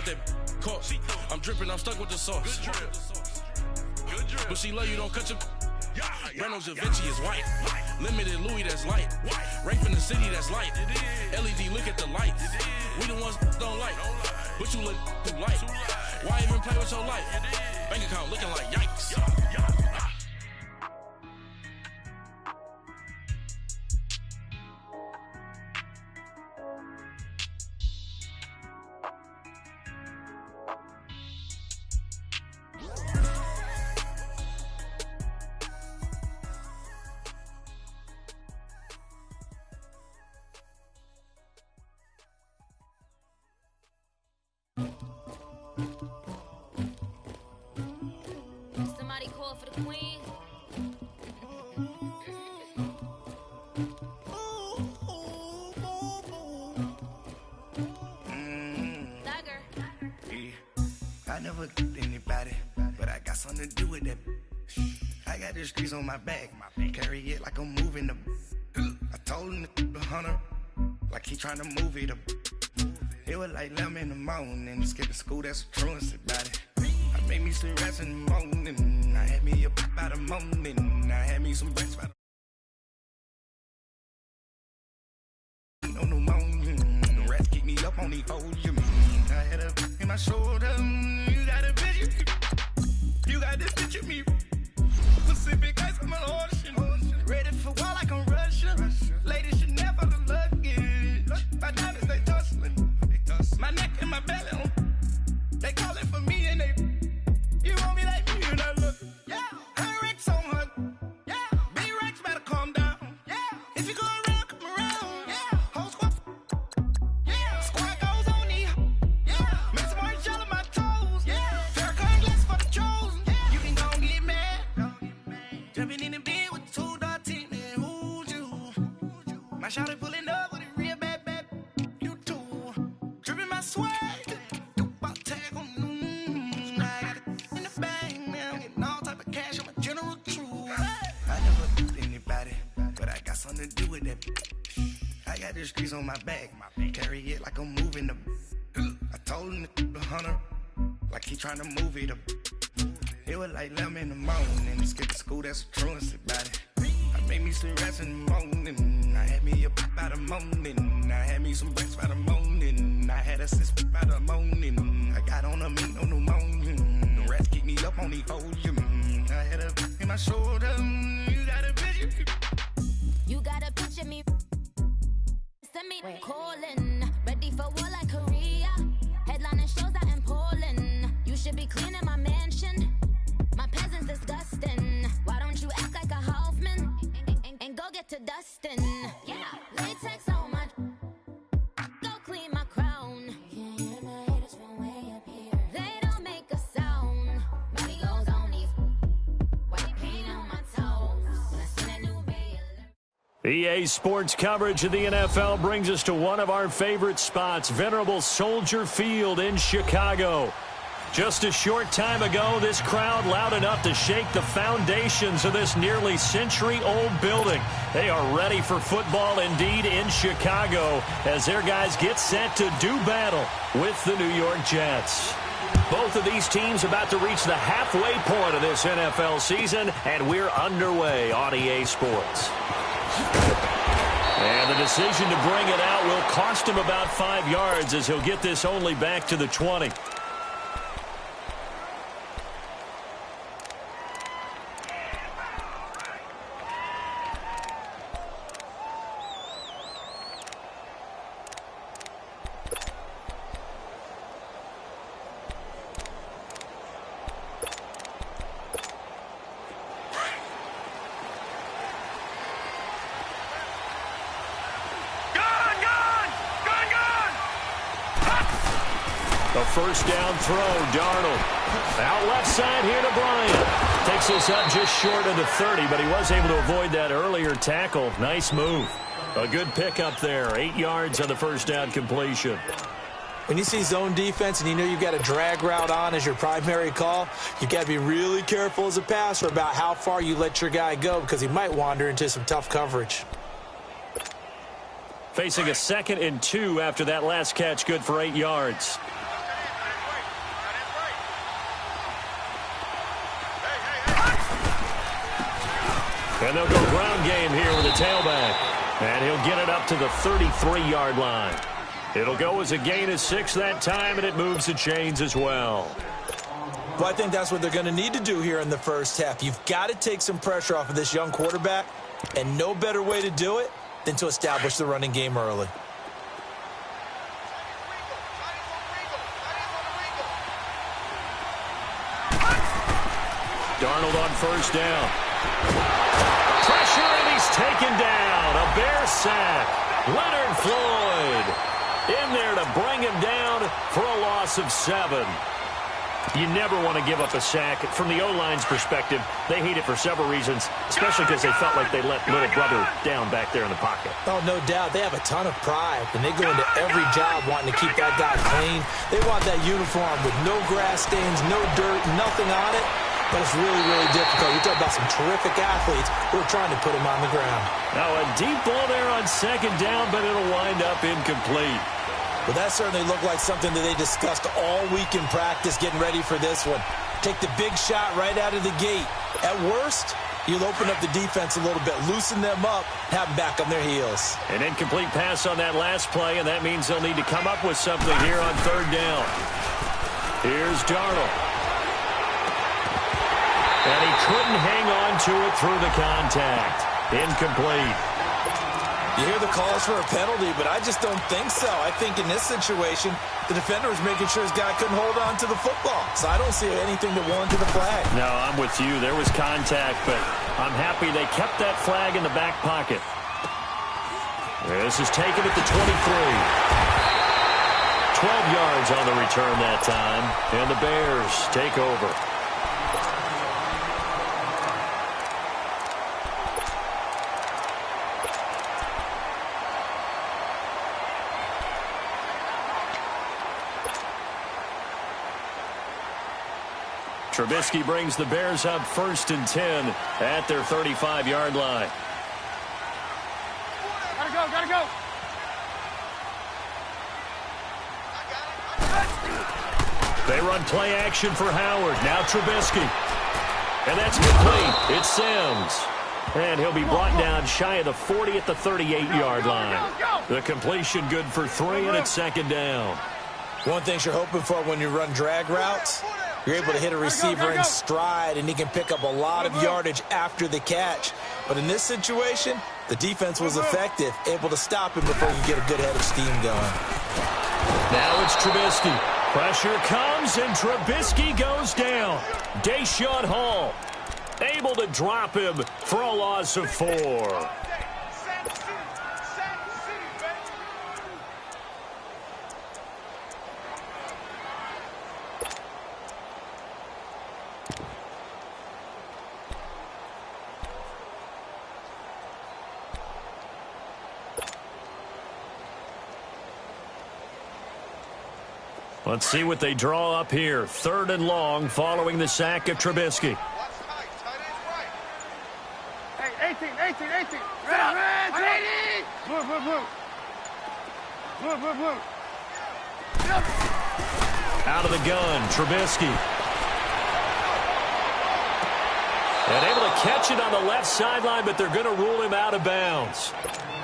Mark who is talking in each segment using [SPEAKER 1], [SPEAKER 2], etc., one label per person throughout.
[SPEAKER 1] thought that caught. I'm dripping, I'm stuck with the sauce.
[SPEAKER 2] Good drip.
[SPEAKER 1] But she love you, don't cut your. Reynolds Da Vinci is white. Limited Louis, that's light. Right from the city, that's light. LED, look at the lights. We the ones don't like. But you look too light. Why even play with your life? Bank account looking like yikes.
[SPEAKER 3] Somebody call for the queen. Dagger.
[SPEAKER 4] Yeah. I never anybody, but I got something to do with that. I got the streets on my back, carry it like I'm moving the. I told him the hunter, like he trying to move it up. It was like 11 in the morning, skipping school, that's a truancy about it. I made me some rest in the morning, I had me up by the morning, I had me some rest by the on the morning. The rest keep me up on the podium. I had a in my shoulder, you got a picture, you got this picture me. Pacific ice on my ocean, ready for war like I'm Russia. Ladies should never the luggage, my diamonds they tussling. My neck and my belly on. They calling for me and they. You want me like me and I look. Yeah. Her Rex on her. Yeah. Big Rex better calm down. Yeah. If you go around, come around. Yeah. Whole squad. Yeah. Squad goes on me. Yeah. Make some orange gel on my toes. Yeah. Farrakhan glass for the chosen. Yeah. You can go and get mad. Jumping in the bed with 2 dots in there. Who's you? My shawty pulling up with a real bad. You too. Dripping my swag. Something to do with that. I got the streets on my back, carry it like I'm moving the. I told him the hunter, like he trying to move it up. It was like 11 in the morning, skipping school, that's a truancy about it. I made me some rest in the morning, I had me up by the morning, I had me some rest by the morning, I had a sis by the morning, I got on a meat on the morning, the rest keep me up on the podium. I had a in my shoulder, you got a picture.
[SPEAKER 3] You got a picture me. Send me calling. Ready for war like Korea. Headlining shows out in Poland. You should be cleaning my mansion. My peasants disgusting. Why don't you act like a Hoffman and go get to dustin'? Yeah, latex on my. Go clean my crown. Can't hear my haters from way up here. They don't make a sound. Money goes on these. White paint on my toes. I see that new bay.
[SPEAKER 5] EA Sports coverage of the NFL brings us to one of our favorite spots, Venerable Soldier Field in Chicago. Just a short time ago, this crowd loud enough to shake the foundations of this nearly century-old building. They are ready for football indeed in Chicago as their guys get set to do battle with the New York Jets. Both of these teams about to reach the halfway point of this NFL season, and we're underway on EA Sports. And the decision to bring it out will cost him about 5 yards as he'll get this only back to the 20. First down throw, Darnold. Out left side here to Bryant. Takes us up just short of the 30, but he was able to avoid that earlier tackle. Nice move. A good pickup there. 8 yards on the first down completion.
[SPEAKER 6] When you see zone defense and you know you've got a drag route on as your primary call, you've got to be really careful as a passer about how far you let your guy go because he might wander into some tough coverage.
[SPEAKER 5] Facing a 2nd and 2 after that last catch, good for 8 yards. And they'll go ground game here with a tailback. And he'll get it up to the 33-yard line. It'll go as a gain of 6 that time, and it moves the chains as well.
[SPEAKER 6] Well, I think that's what they're going to need to do here in the first half. You've got to take some pressure off of this young quarterback, and no better way to do it than to establish the running game early.
[SPEAKER 5] Darnold on first down. Pressure, and he's taken down. A Bear sack. Leonard Floyd in there to bring him down for a loss of 7. You never want to give up a sack. From the O-line's perspective, they hate it for several reasons, especially because they felt like they let little brother down back there in the pocket.
[SPEAKER 6] Oh, no doubt. They have a ton of pride, and they go into every job wanting to keep that guy clean. They want that uniform with no grass stains, no dirt, nothing on it. But it's really, really difficult. You're talking about some terrific athletes who are trying to put him on the ground.
[SPEAKER 5] Now a deep ball there on second down, but it'll wind up incomplete.
[SPEAKER 6] Well, that certainly looked like something that they discussed all week in practice getting ready for this one. Take the big shot right out of the gate. At worst, you'll open up the defense a little bit, loosen them up, have them back on their heels.
[SPEAKER 5] An incomplete pass on that last play, and that means they'll need to come up with something here on third down. Here's Darnold. And he couldn't hang on to it through the contact. Incomplete.
[SPEAKER 6] You hear the calls for a penalty, but I just don't think so. I think in this situation, the defender was making sure his guy couldn't hold on to the football. So I don't see anything that warranted a flag.
[SPEAKER 5] No, I'm with you. There was contact, but I'm happy they kept that flag in the back pocket. This is taken at the 23. 12 yards on the return that time, and the Bears take over. Trubisky brings the Bears up 1st and 10 at their 35-yard line.
[SPEAKER 2] Gotta go.
[SPEAKER 5] They run play action for Howard. Now Trubisky. And that's complete. It's Sims. And he'll be brought down shy of the 40 at the 38-yard line. The completion good for 3, and it's 2nd down.
[SPEAKER 6] One thing you're hoping for when you run drag routes, you're able to hit a receiver in stride, and he can pick up a lot of yardage after the catch. But in this situation, the defense was effective, able to stop him before you get a good head of steam going.
[SPEAKER 5] Now it's Trubisky. Pressure comes, and Trubisky goes down. Deshaun Hall able to drop him for a loss of 4. Let's see what they draw up here. 3rd and long following the sack of Trubisky.
[SPEAKER 2] Hey, 18. Blue.
[SPEAKER 5] Out of the gun, Trubisky. And able to catch it on the left sideline, but they're going to rule him out of bounds.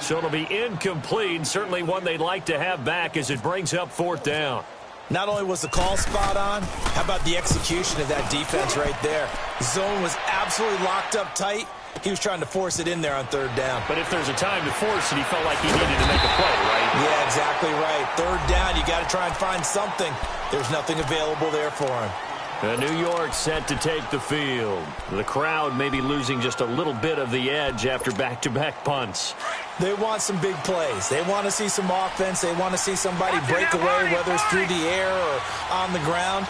[SPEAKER 5] So it'll be incomplete, certainly one they'd like to have back as it brings up 4th down.
[SPEAKER 6] Not only was the call spot on, how about the execution of that defense right there? The zone was absolutely locked up tight. He was trying to force it in there on 3rd down.
[SPEAKER 5] But if there's a time to force it, he felt like he needed to make a play, right?
[SPEAKER 6] Yeah, exactly right. 3rd down, you got to try and find something. There's nothing available there for him.
[SPEAKER 5] New York set to take the field. The crowd may be losing just a little bit of the edge after back-to-back punts.
[SPEAKER 6] They want some big plays. They want to see some offense. They want to see somebody break away, whether it's through the air or on the ground.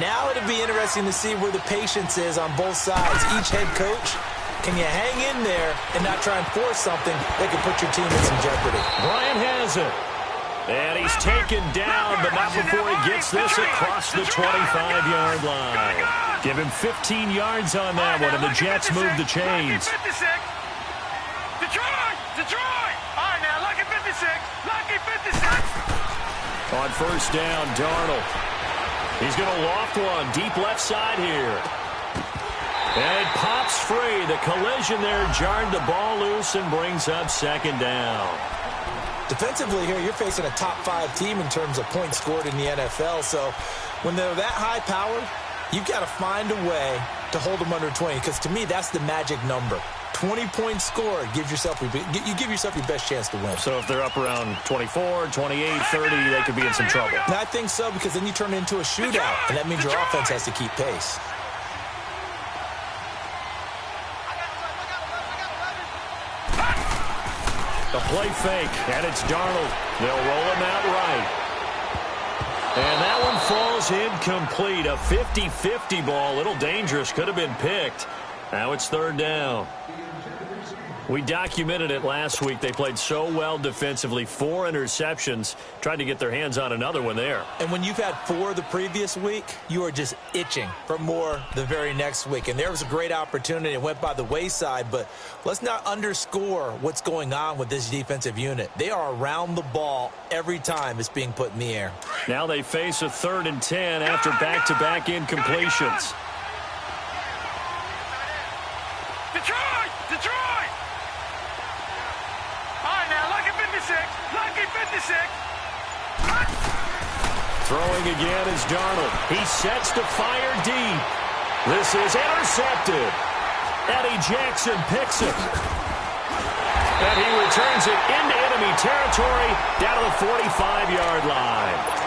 [SPEAKER 6] Now it'll be interesting to see where the patience is on both sides. Each head coach, can you hang in there and not try and force something that can put your team in some jeopardy?
[SPEAKER 5] Bryant has it. And he's taken down, but not before he gets this across the 25-yard line. Give him 15 yards on that one, and the Jets move the chains.
[SPEAKER 2] Detroit! All right, now, lucky 56. Lucky 56.
[SPEAKER 5] On 1st down, Darnold. He's going to loft one deep left side here. And it pops free. The collision there jarred the ball loose and brings up second down.
[SPEAKER 6] Defensively here, you're facing a top-5 team in terms of points scored in the NFL. So when they're that high-powered, you've got to find a way to hold them under 20. Because to me, that's the magic number. 20 points scored, you give yourself your best chance to win.
[SPEAKER 5] So if they're up around 24, 28, 30, they could be in some trouble.
[SPEAKER 6] And I think so, because then you turn it into a shootout, and that means your offense has to keep pace.
[SPEAKER 5] The play fake, and it's Darnold. They'll roll him out right. And that one falls incomplete. A 50-50 ball, a little dangerous, could have been picked. Now it's third down. We documented it last week. They played so well defensively. 4 interceptions. Tried to get their hands on another one there.
[SPEAKER 6] And when you've had 4 the previous week, you are just itching for more the very next week. And there was a great opportunity. It went by the wayside. But let's not underscore what's going on with this defensive unit. They are around the ball every time it's being put in the air.
[SPEAKER 5] Now they face a 3rd and 10 after back-to-back incompletions.
[SPEAKER 2] Detroit! All right, now, lucky 56. Lucky 56.
[SPEAKER 5] Throwing again is Darnold. He sets to fire deep. This is intercepted. Eddie Jackson picks it. And he returns it into enemy territory down to the 45-yard line.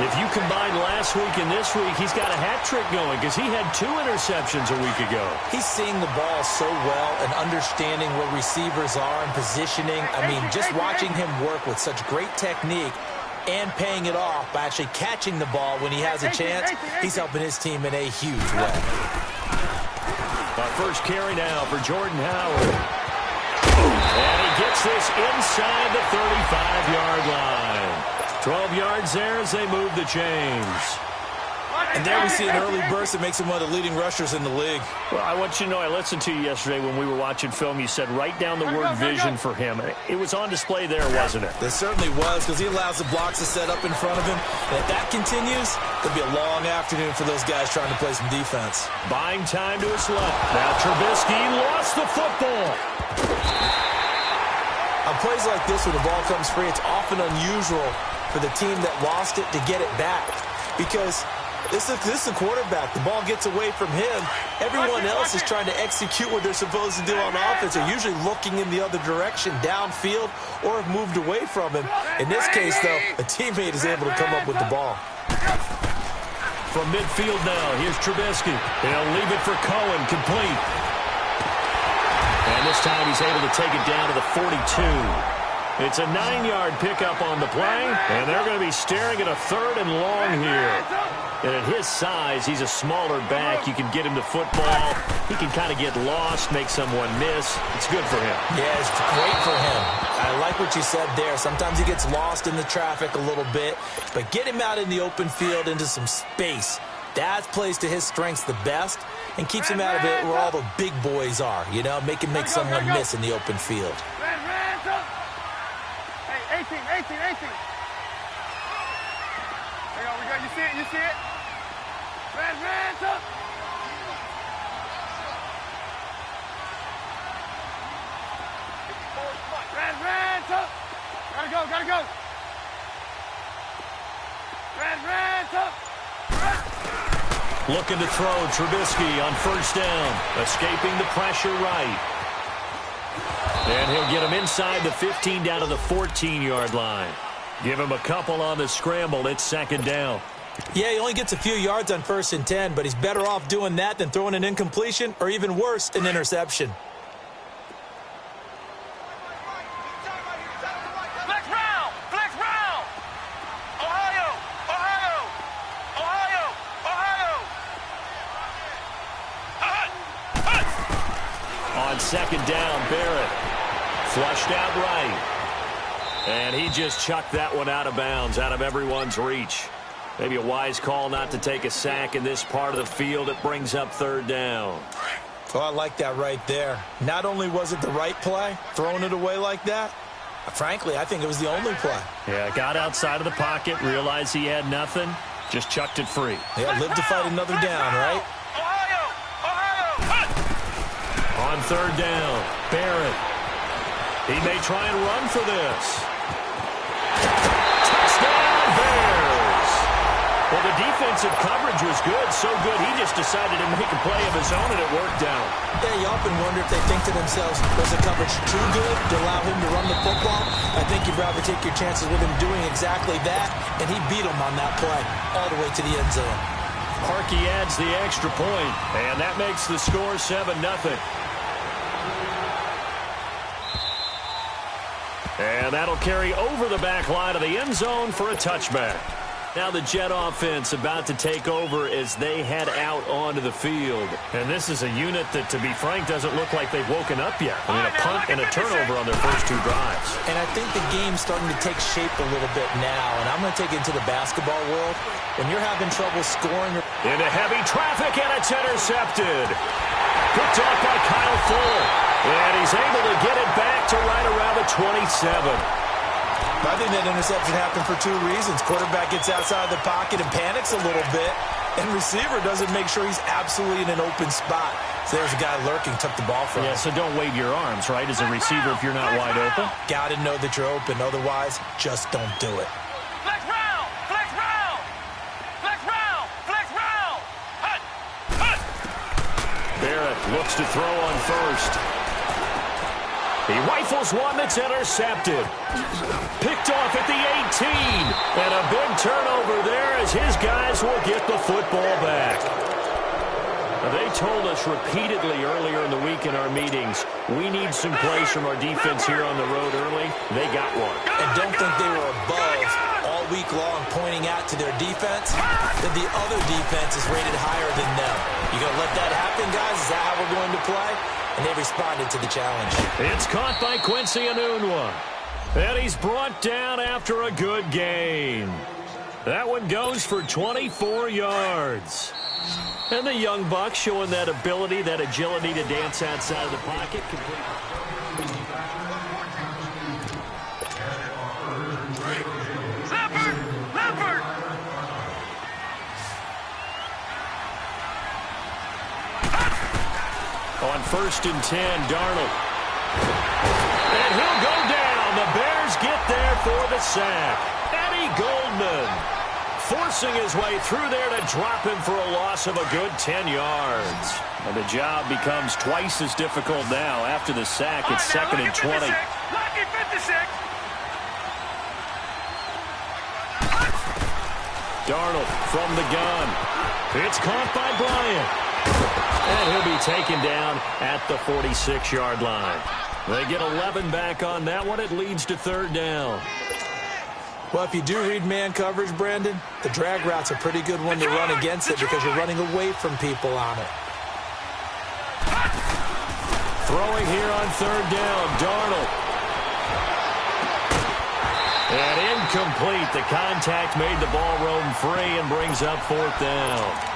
[SPEAKER 5] If you combine last week and this week, he's got a hat trick going because he had 2 interceptions a week ago.
[SPEAKER 6] He's seeing the ball so well and understanding where receivers are and positioning. I mean, just watching him work with such great technique and paying it off by actually catching the ball when he has a chance, he's helping his team in a huge way.
[SPEAKER 5] Our first carry now for Jordan Howard. And he gets this inside the 35-yard line. 12 yards there as they move the chains.
[SPEAKER 6] And there we see an early burst that makes him one of the leading rushers in the league.
[SPEAKER 5] Well, I want you to know, I listened to you yesterday when we were watching film. You said write down the word vision for him. It was on display there, wasn't it?
[SPEAKER 6] It certainly was, because he allows the blocks to set up in front of him. And if that continues, it'll be a long afternoon for those guys trying to play some defense.
[SPEAKER 5] Buying time to his left. Now Trubisky lost the football.
[SPEAKER 6] On plays like this, when the ball comes free, it's often unusual for the team that lost it to get it back, because this is the quarterback. The ball gets away from him. Everyone else is trying to execute what they're supposed to do on offense. They're usually looking in the other direction, downfield, or have moved away from him. In this case, though, a teammate is able to come up with the ball.
[SPEAKER 5] From midfield now, here's Trubisky. They'll leave it for Cohen, complete. And this time he's able to take it down to the 42. It's a 9-yard pickup on the play, and they're going to be staring at a 3rd and long here. And at his size, he's a smaller back. You can get him the football. He can kind of get lost, make someone miss. It's good for him.
[SPEAKER 6] Yeah, it's great for him. I like what you said there. Sometimes he gets lost in the traffic a little bit, but get him out in the open field into some space. That plays to his strengths the best and keeps him out of it where all the big boys are, you know, make someone miss in the open field.
[SPEAKER 2] Hey, 18. There we go. You see it? Hands up. Hands up. Gotta go. Hands up.
[SPEAKER 5] Looking to throw Trubisky on first down. Escaping the pressure right. And he'll get him inside the 15 down to the 14-yard line. Give him a couple on the scramble. It's second down.
[SPEAKER 6] Yeah, he only gets a few yards on 1st and 10, but he's better off doing that than throwing an incompletion or even worse, an interception.
[SPEAKER 2] Flex round. Ohio.
[SPEAKER 5] On second down, Barrett. Flushed out right. And he just chucked that one out of bounds, out of everyone's reach. Maybe a wise call not to take a sack in this part of the field. It brings up 3rd down.
[SPEAKER 6] Oh, I like that right there. Not only was it the right play, throwing it away like that, frankly, I think it was the only play.
[SPEAKER 5] Yeah, got outside of the pocket, realized he had nothing, just chucked it free.
[SPEAKER 6] Yeah, live to fight another down, right?
[SPEAKER 2] Ohio.
[SPEAKER 5] On third down, Barrett. He may try and run for this. Touchdown, Bears! Well, the defensive coverage was good, so good he just decided to make a play of his own, and it worked out.
[SPEAKER 6] Yeah, you often wonder if they think to themselves, was the coverage too good to allow him to run the football? I think you'd rather take your chances with him doing exactly that, and he beat him on that play all the way to the end zone.
[SPEAKER 5] Harkey adds the extra point, and that makes the score 7-0. And that'll carry over the back line of the end zone for a touchback. Now the Jet offense about to take over as they head out onto the field. And this is a unit that, to be frank, doesn't look like they've woken up yet. I mean, a punt and a turnover on their first 2 drives.
[SPEAKER 6] And I think the game's starting to take shape a little bit now. And I'm going to take it into the basketball world. When you're having trouble scoring.
[SPEAKER 5] Into heavy traffic, and it's intercepted. Picked off by Kyle Fuller. And he's able to get it back to right around the 27.
[SPEAKER 6] I think that interception happened for 2 reasons. Quarterback gets outside the pocket and panics a little bit, and receiver doesn't make sure he's absolutely in an open spot. So there's a guy lurking, took the ball from him.
[SPEAKER 5] Yeah, so don't wave your arms, right, as a receiver if you're not wide open.
[SPEAKER 6] Got to know that you're open. Otherwise, just don't do it.
[SPEAKER 2] Flex round! Flex round! Flex round! Flex round! Hut! Hut!
[SPEAKER 5] Barrett looks to throw on first. He rifles one that's intercepted. Picked off at the 18. And a big turnover there as his guys will get the football back. They told us repeatedly earlier in the week in our meetings, we need some plays from our defense here on the road early. They got one.
[SPEAKER 6] And don't think they were above all week long pointing out to their defense that the other defense is rated higher than them. You going to let that happen, guys? Is that how we're going to play? And they responded to the challenge.
[SPEAKER 5] It's caught by Quincy Enunwa. And he's brought down after a good gain. That one goes for 24 yards. And the young buck showing that ability, that agility to dance outside of the pocket.
[SPEAKER 2] Leopard!
[SPEAKER 5] On 1st and 10, Darnold. And he'll go down. The Bears get there for the sack. Eddie Goldman forcing his way through there to drop him for a loss of a good 10 yards. And the job becomes twice as difficult now. After the sack, it's 2nd and 20.
[SPEAKER 2] Lucky 56.
[SPEAKER 5] Darnold from the gun. It's caught by Bryant. And he'll be taken down at the 46-yard line. They get 11 back on that one. It leads to 3rd down.
[SPEAKER 6] Well, if you do read man coverage, Brandon, the drag route's a pretty good one to run against it because you're running away from people on it.
[SPEAKER 5] Throwing here on 3rd down, Darnold. And incomplete. The contact made the ball roam free and brings up 4th down.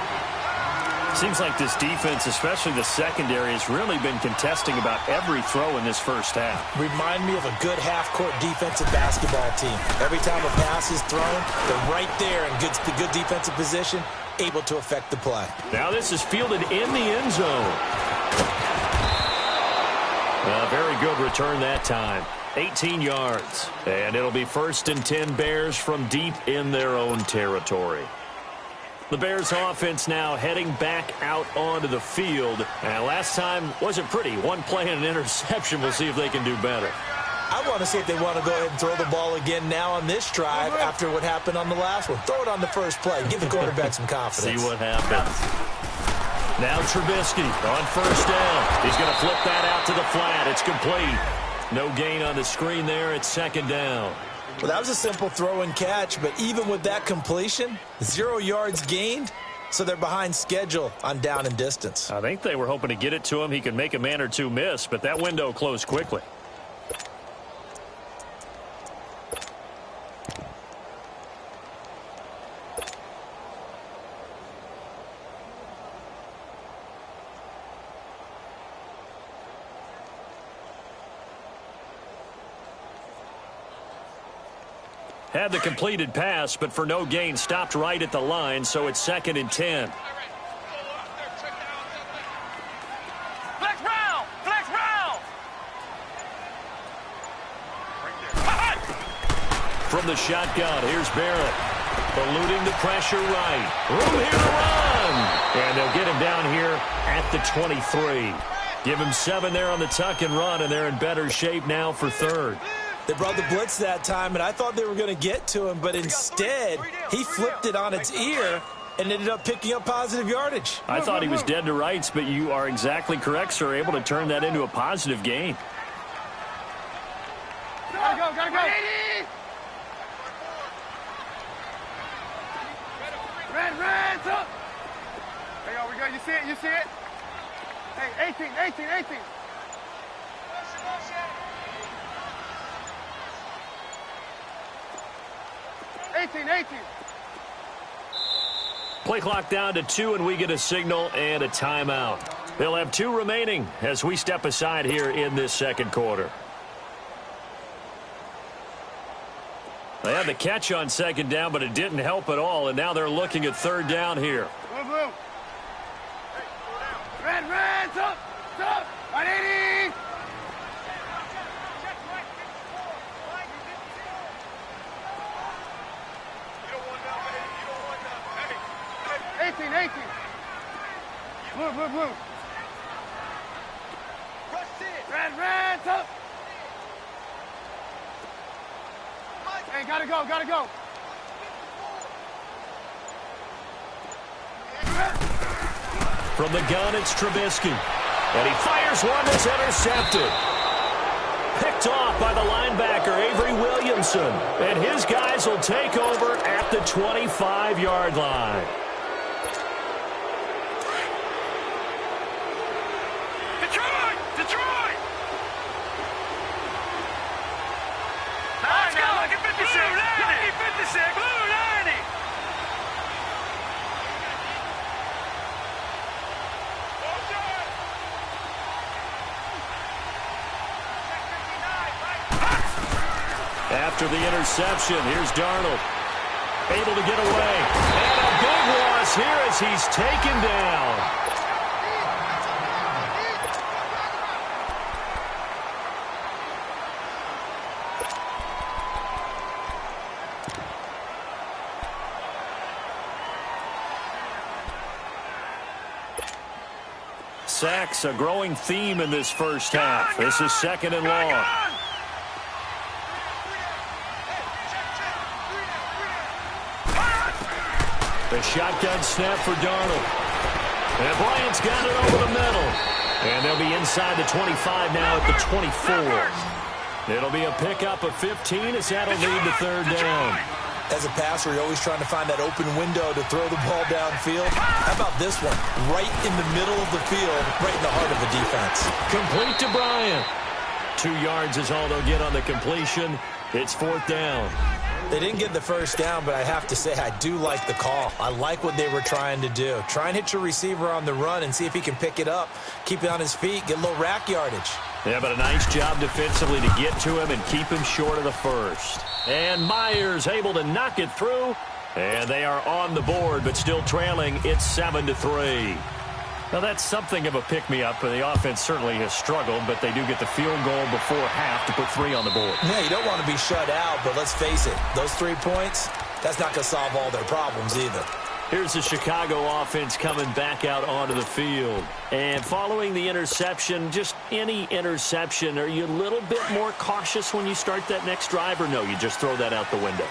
[SPEAKER 5] Seems like this defense, especially the secondary, has really been contesting about every throw in this first half.
[SPEAKER 6] Remind me of a good half-court defensive basketball team. Every time a pass is thrown, they're right there in good defensive position, able to affect the play.
[SPEAKER 5] Now this is fielded in the end zone. A very good return that time. 18 yards. And it'll be 1st and 10 Bears from deep in their own territory. The Bears offense now heading back out onto the field. And last time wasn't pretty. One play and an interception. We'll see if they can do better.
[SPEAKER 6] I want to see if they want to go ahead and throw the ball again now on this drive after what happened on the last one. Throw it on the first play. Give the quarterback some confidence.
[SPEAKER 5] See what happens. Now Trubisky on 1st down. He's going to flip that out to the flat. It's complete. No gain on the screen there. It's 2nd down.
[SPEAKER 6] Well, that was a simple throw and catch, but even with that completion, 0 yards gained, so they're behind schedule on down and distance.
[SPEAKER 5] I think they were hoping to get it to him. He could make a man or two miss, but that window closed quickly. Had the completed pass, but for no gain, stopped right at the line, so it's 2nd and 10.
[SPEAKER 2] Flex round!
[SPEAKER 5] From the shotgun, here's Barrett. Eluding the pressure right. Room here to run. And they'll get him down here at the 23. Give him 7 there on the tuck and run, and they're in better shape now for third.
[SPEAKER 6] They brought the blitz that time, and I thought they were going to get to him, but instead he flipped it on its ear and ended up picking up positive yardage.
[SPEAKER 5] I thought he was dead to rights, but you are exactly correct, sir. Able to turn that into a positive gain.
[SPEAKER 2] Gotta go. Red, up. There we go. You see it? Hey, 18. 18.
[SPEAKER 5] Play clock down to 2, and we get a signal and a timeout. They'll have 2 remaining as we step aside here in this second quarter. They had the catch on second down, but it didn't help at all, and now they're looking at third down here.
[SPEAKER 2] Blue. Red, up. 180. Blue. Red, up. Hey, gotta go.
[SPEAKER 5] From the gun, it's Trubisky. And he fires one that's intercepted. Picked off by the linebacker, Avery Williamson. And his guys will take over at the 25-yard line.
[SPEAKER 2] Detroit! Let's go! Look at 56! Lucky 56! Blue 90!
[SPEAKER 5] After the interception, here's Darnold. Able to get away. And a big loss here as he's taken down. Sacks, a growing theme in this first half. This is second and long. The shotgun snap for Darnold. And Bryant's got it over the middle. And they'll be inside the 25 now at the 24. It'll be a pickup of 15 as that'll lead to third down.
[SPEAKER 6] As a passer, you're always trying to find that open window to throw the ball downfield. How about this one? Right in the middle of the field, right in the heart of the defense.
[SPEAKER 5] Complete to Bryant. 2 yards is all they'll get on the completion. It's fourth down.
[SPEAKER 6] They didn't get the first down, but I have to say I do like the call. I like what they were trying to do. Try and hit your receiver on the run and see if he can pick it up, keep it on his feet, get a little rack yardage.
[SPEAKER 5] Yeah, but a nice job defensively to get to him and keep him short of the first. And Myers able to knock it through. And they are on the board, but still trailing. It's 7-3. Now, that's something of a pick-me-up, and the offense certainly has struggled, but they do get the field goal before half to put 3 on the board.
[SPEAKER 6] Yeah, you don't want to be shut out, but let's face it, those 3 points, that's not going to solve all their problems either.
[SPEAKER 5] Here's the Chicago offense coming back out onto the field. And following the interception, just any interception, are you a little bit more cautious when you start that next drive, or no, you just throw that out the window?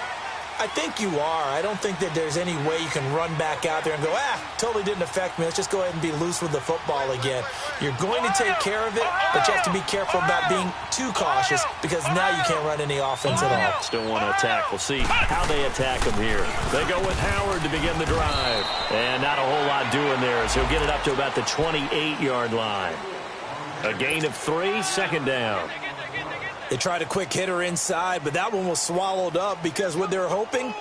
[SPEAKER 6] I think you are. I don't think that there's any way you can run back out there and go, totally didn't affect me. Let's just go ahead and be loose with the football again. You're going to take care of it, but you have to be careful about being too cautious because now you can't run any offense at all.
[SPEAKER 5] Still want to attack. We'll see how they attack him here. They go with Howard to begin the drive. And not a whole lot doing there as he'll get it up to about the 28-yard line. A gain of 3, second down.
[SPEAKER 6] They tried a quick hitter inside, but that one was swallowed up because what they're hoping,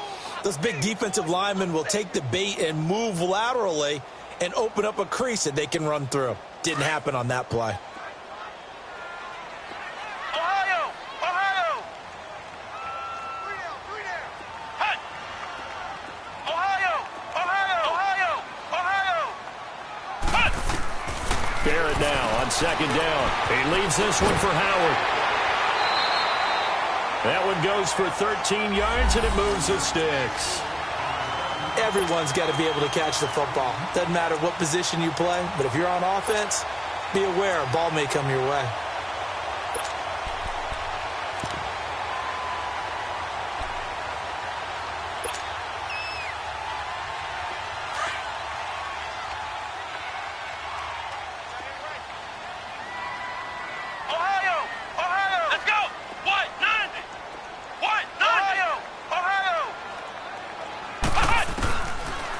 [SPEAKER 6] those big defensive linemen will take the bait and move laterally and open up a crease that they can run through. Didn't happen on that play.
[SPEAKER 2] Ohio! Hut! Ohio! Hut!
[SPEAKER 5] Barrett now on second down. He leads this one for Howard. That one goes for 13 yards, and it moves the sticks.
[SPEAKER 6] Everyone's got to be able to catch the football. Doesn't matter what position you play, but if you're on offense, be aware a ball may come your way.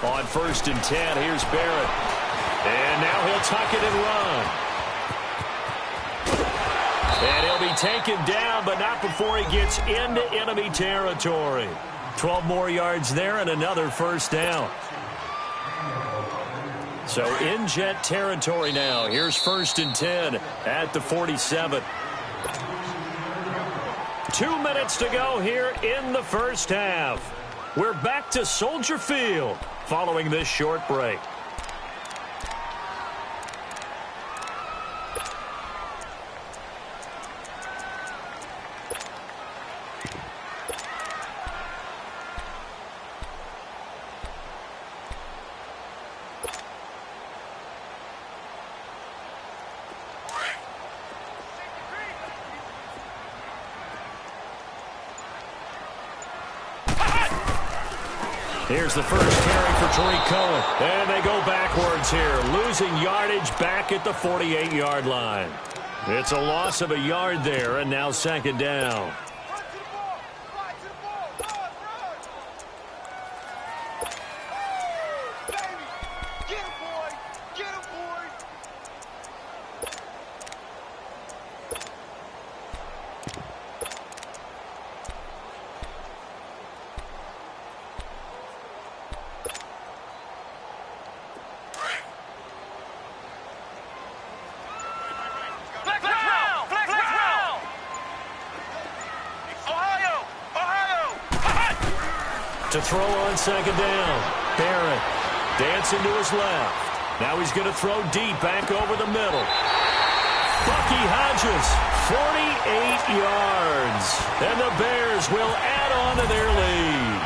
[SPEAKER 5] On 1st and 10, here's Barrett. And now he'll tuck it and run. And he'll be taken down, but not before he gets into enemy territory. 12 more yards there and another first down. So in Jet territory now. Here's 1st and 10 at the 47. 2 minutes to go here in the first half. We're back to Soldier Field following this short break. Here's the first carry for Tariq Cohen. And they go backwards here, losing yardage back at the 48-yard line. It's a loss of a yard there, and now 2nd down. To throw on 2nd down. Barrett dancing to his left. Now he's going to throw deep back over the middle. Bucky Hodges, 48 yards. And the Bears will add on to their lead.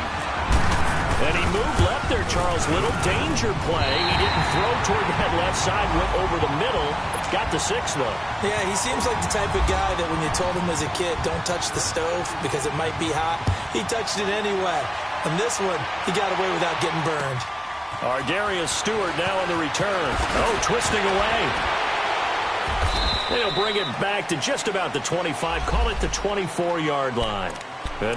[SPEAKER 5] And he moved left there, Charles Little. Danger play. He didn't throw toward that left side, went over the middle. Got the 6, though.
[SPEAKER 6] Yeah, he seems like the type of guy that when you told him as a kid, don't touch the stove because it might be hot, he touched it anyway. And this one, he got away without getting burned.
[SPEAKER 5] Ardarius Stewart now on the return. Oh, twisting away. They'll bring it back to just about the 25. Call it the 24-yard line.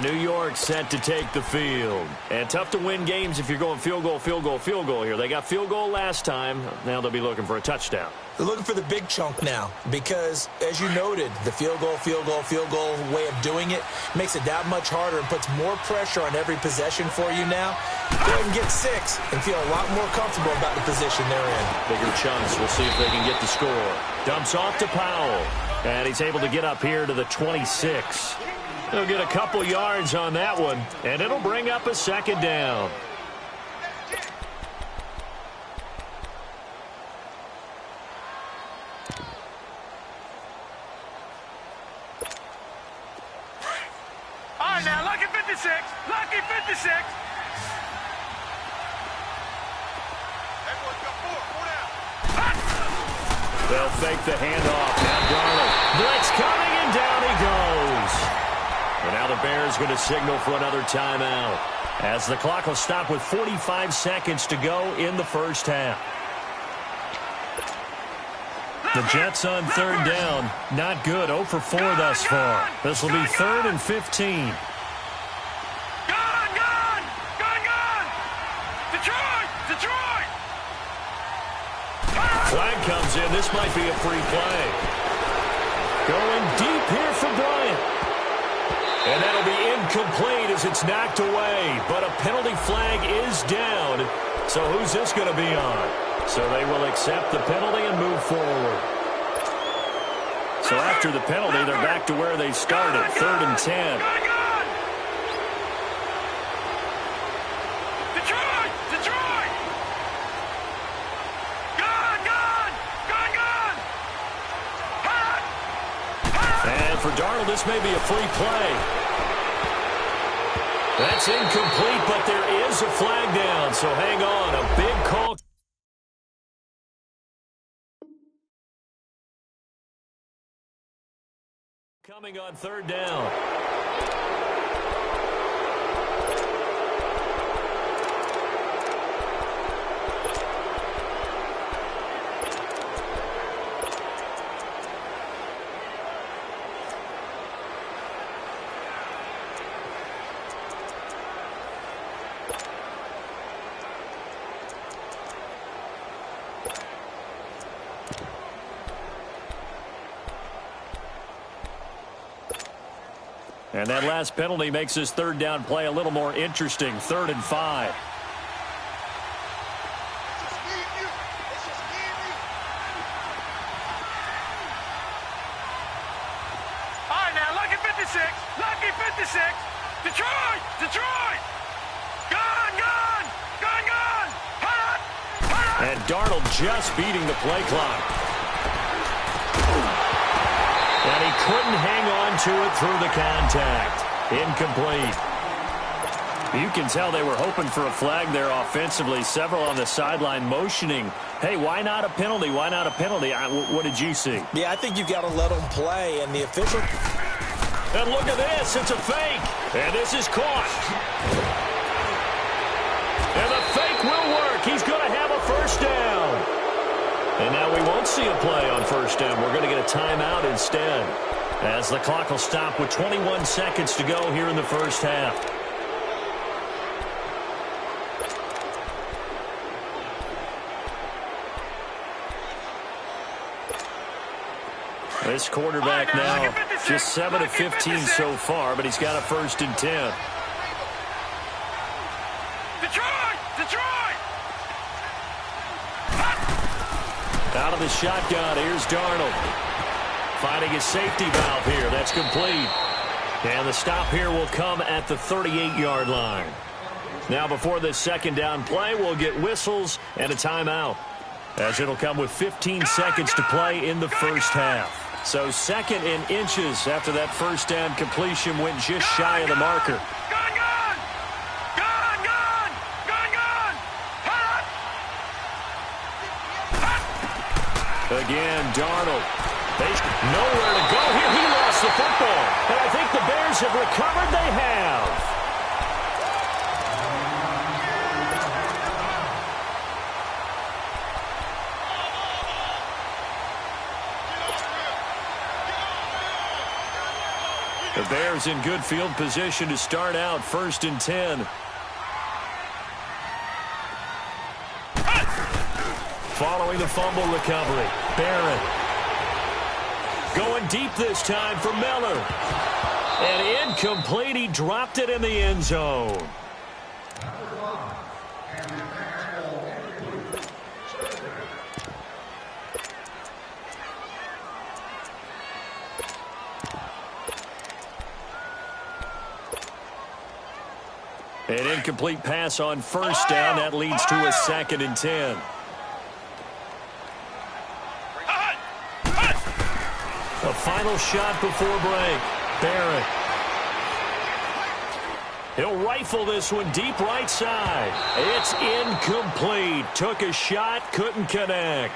[SPEAKER 5] New York set to take the field. And tough to win games if you're going field goal, field goal, field goal here. They got field goal last time. Now they'll be looking for a touchdown.
[SPEAKER 6] They're looking for the big chunk now because, as you noted, the field goal way of doing it makes it that much harder and puts more pressure on every possession for you now. Go ahead and get 6 and feel a lot more comfortable about the position they're in.
[SPEAKER 5] Bigger chunks. We'll see if they can get the score. Dumps off to Powell. And he's able to get up here to the 26. He'll get a couple yards on that one, and it'll bring up a 2nd down.
[SPEAKER 2] All right, now, lucky 56. Lucky 56. Everyone's got 4 down.
[SPEAKER 5] They'll fake the handoff. Now Darnold. Blitz coming, and down he goes. And now the Bears going to signal for another timeout as the clock will stop with 45 seconds to go in the first half. The Jets on 3rd down. Not good. 0 for 4 thus far. This will be 3rd and 15.
[SPEAKER 2] Detroit!
[SPEAKER 5] Flag comes in. This might be a free play. Going deep here for Bryant. And that'll be incomplete as it's knocked away. But a penalty flag is down. So who's this going to be on? So they will accept the penalty and move forward. So after the penalty, they're back to where they started, 3rd and 10.
[SPEAKER 2] Detroit!
[SPEAKER 5] And for Darnold, this may be a free play. That's incomplete, but there is a flag down, so hang on. A big call. Coming on third down. And that last penalty makes this third down play a little more interesting. 3rd and 5.
[SPEAKER 2] All right, now, lucky 56. Lucky 56. Detroit! Detroit! Gone! Gone! Gone! Gone! Hot! Hot!
[SPEAKER 5] And Darnold just beating the play clock. And he couldn't hang on to it through the contact. Incomplete. You can tell they were hoping for a flag there offensively. Several on the sideline motioning, hey, why not a penalty? Why not a penalty? What did you see?
[SPEAKER 6] Yeah, I think you've got to let them play, and the official...
[SPEAKER 5] And look at this. It's a fake. And this is caught. And the fake will work. He's going to have a first down. And now we won't see a play on first down. We're going to get a timeout instead, as the clock will stop with 21 seconds to go here in the first half. This quarterback now just 7 of 15 so far, but he's got a 1st and 10.
[SPEAKER 2] Detroit! Detroit!
[SPEAKER 5] Out of the shotgun, here's Darnold. Finding his safety valve here. That's complete. And the stop here will come at the 38-yard line. Now before this second down play, we'll get whistles and a timeout, as it'll come with 15 seconds to play in the first half. So 2nd and inches after that first down completion went just shy of the marker. Again, Darnold. Nowhere to go here. He lost the football. And I think the Bears have recovered. They have. The Bears in good field position to start out 1st and 10. Following the fumble recovery, Barrett. Going deep this time for Miller. And incomplete. He dropped it in the end zone. An incomplete pass on first down. That leads to a 2nd and 10. A final shot before break. Barrett. He'll rifle this one deep right side. It's incomplete. Took a shot, couldn't connect.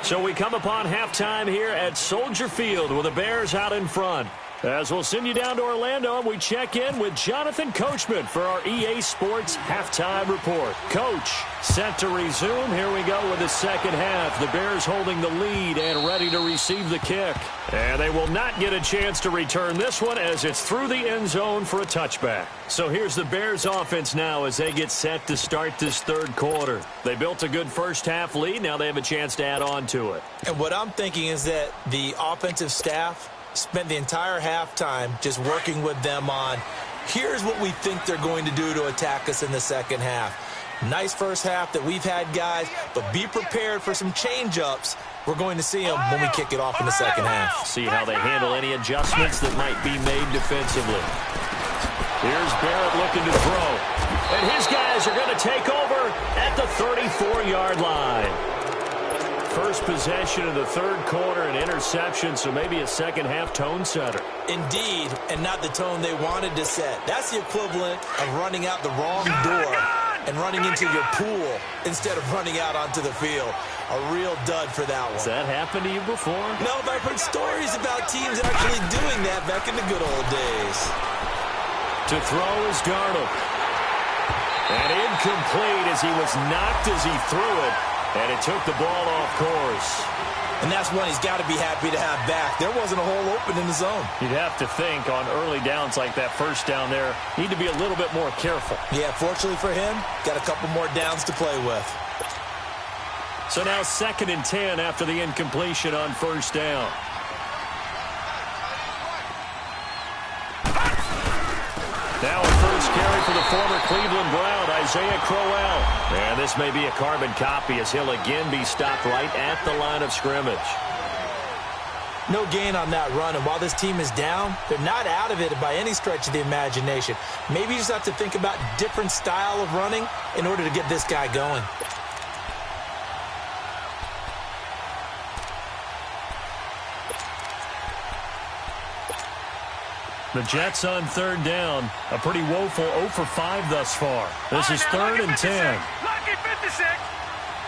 [SPEAKER 5] So we come upon halftime here at Soldier Field with the Bears out in front. As we'll send you down to Orlando, and we check in with Jonathan Coachman for our EA Sports Halftime Report. Coach, set to resume. Here we go with the second half. The Bears holding the lead and ready to receive the kick. And they will not get a chance to return this one, as it's through the end zone for a touchback. So here's the Bears offense now as they get set to start this third quarter. They built a good first half lead. Now they have a chance to add on to it.
[SPEAKER 6] And what I'm thinking is that the offensive staff spent the entire halftime just working with them on, here's what we think they're going to do to attack us in the second half. Nice first half that we've had, guys, but be prepared for some change-ups. We're going to see them when we kick it off in the second half.
[SPEAKER 5] See how they handle any adjustments that might be made defensively. Here's Barrett looking to throw. And his guys are going to take over at the 34-yard line. First possession of the third quarter, an interception, so maybe a second half tone setter.
[SPEAKER 6] Indeed, and not the tone they wanted to set. That's the equivalent of running out the wrong door and running into your pool instead of running out onto the field. A real dud for that one.
[SPEAKER 5] Has that happened to you before?
[SPEAKER 6] No, but I've heard stories about teams actually doing that back in the good old days.
[SPEAKER 5] To throw is Darnold. And incomplete as he was knocked as he threw it, and it took the ball off course.
[SPEAKER 6] And that's one he's got to be happy to have back. There wasn't a hole open in the zone.
[SPEAKER 5] You'd have to think on early downs like that first down there, need to be a little bit more careful.
[SPEAKER 6] Yeah, fortunately for him, got a couple more downs to play with.
[SPEAKER 5] So now 2nd and 10 after the incompletion on first down. Now a first carry for the former Cleveland Brown, Isaiah Crowell. And this may be a carbon copy as he'll again be stopped right at the line of scrimmage.
[SPEAKER 6] No gain on that run, and while this team is down, they're not out of it by any stretch of the imagination. Maybe you just have to think about different style of running in order to get this guy going.
[SPEAKER 5] The Jets on 3rd down. A pretty woeful 0 for 5 thus far. This is 3rd and 10.
[SPEAKER 2] Lucky 56.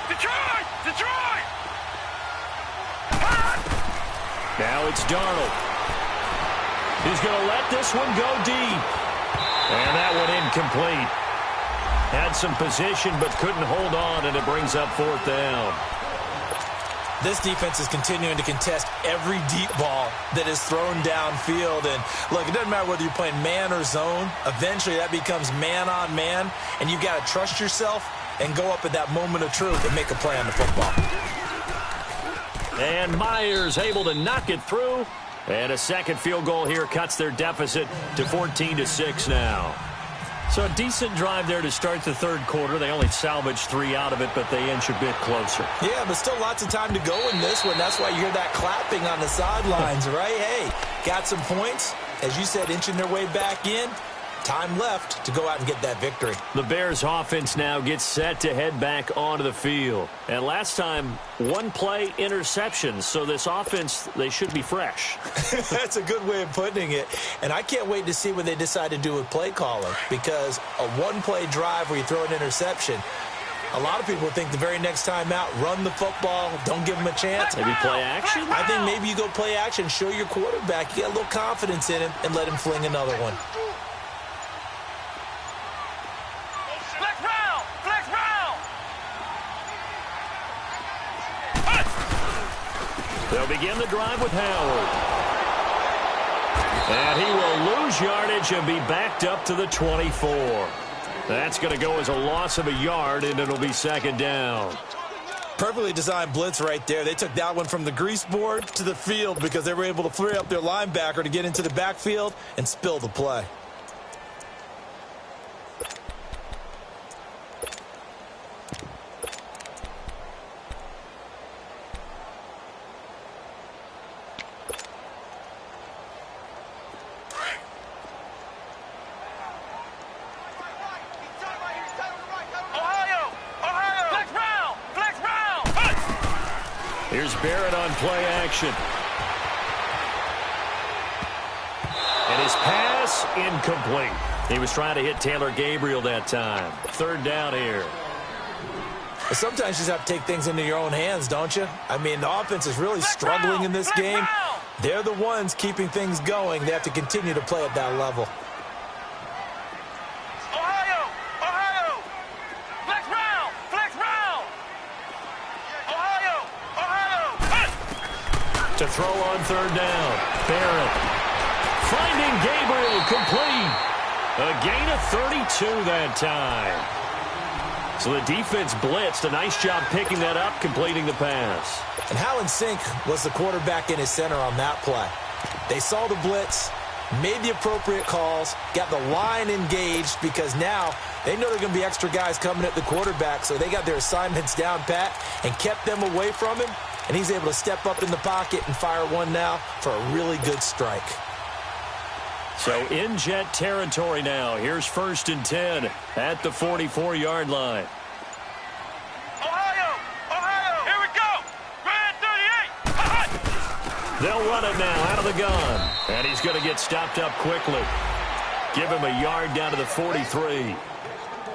[SPEAKER 2] Detroit! Detroit!
[SPEAKER 5] Now it's Darnold. He's going to let this one go deep. And that one incomplete. Had some position but couldn't hold on, and it brings up 4th down.
[SPEAKER 6] This defense is continuing to contest every deep ball that is thrown downfield. And, look, it doesn't matter whether you're playing man or zone. Eventually, that becomes man-on-man, and you've got to trust yourself and go up at that moment of truth and make a play on the football.
[SPEAKER 5] And Myers able to knock it through. And a second field goal here cuts their deficit to 14-6 now. So a decent drive there to start the 3rd quarter. They only salvaged 3 out of it, but they inch a bit closer.
[SPEAKER 6] Yeah, but still lots of time to go in this one. That's why you hear that clapping on the sidelines, right? Hey, got some points. As you said, inching their way back in. Time left to go out and get that victory.
[SPEAKER 5] The Bears offense now gets set to head back onto the field. And last time, 1 play interceptions. So this offense, they should be fresh.
[SPEAKER 6] That's a good way of putting it. And I can't wait to see what they decide to do with play calling. Because a 1-play drive where you throw an interception, a lot of people think the very next time out, run the football, don't give them a chance.
[SPEAKER 5] Maybe play action?
[SPEAKER 6] I think maybe you go play action, show your quarterback, you got a little confidence in him, and let him fling another one.
[SPEAKER 5] They'll begin the drive with Howard. And he will lose yardage and be backed up to the 24. That's going to go as a loss of a yard, and it'll be 2nd down.
[SPEAKER 6] Perfectly designed blitz right there. They took that one from the grease board to the field because they were able to free up their linebacker to get into the backfield and spill the play.
[SPEAKER 5] Here's Barrett on play action. And his pass incomplete. He was trying to hit Taylor Gabriel that time. 3rd down here.
[SPEAKER 6] Sometimes you just have to take things into your own hands, don't you? I mean, the offense is really struggling in this game. They're the ones keeping things going. They have to continue to play at that level.
[SPEAKER 5] To throw on 3rd down. Barrett finding Gabriel complete. A gain of 32 that time. So the defense blitzed. A nice job picking that up, completing the pass.
[SPEAKER 6] And Hallen Sink was the quarterback in his center on that play. They saw the blitz, made the appropriate calls, got the line engaged because now they know there are going to be extra guys coming at the quarterback, so they got their assignments down pat and kept them away from him. And he's able to step up in the pocket and fire one now for a really good strike.
[SPEAKER 5] So in Jet territory now. Here's 1st and 10 at the 44-yard line.
[SPEAKER 2] Ohio, here we go. Grand 38.
[SPEAKER 5] They'll run it now out of the gun. And he's going to get stopped up quickly. Give him a yard down to the 43.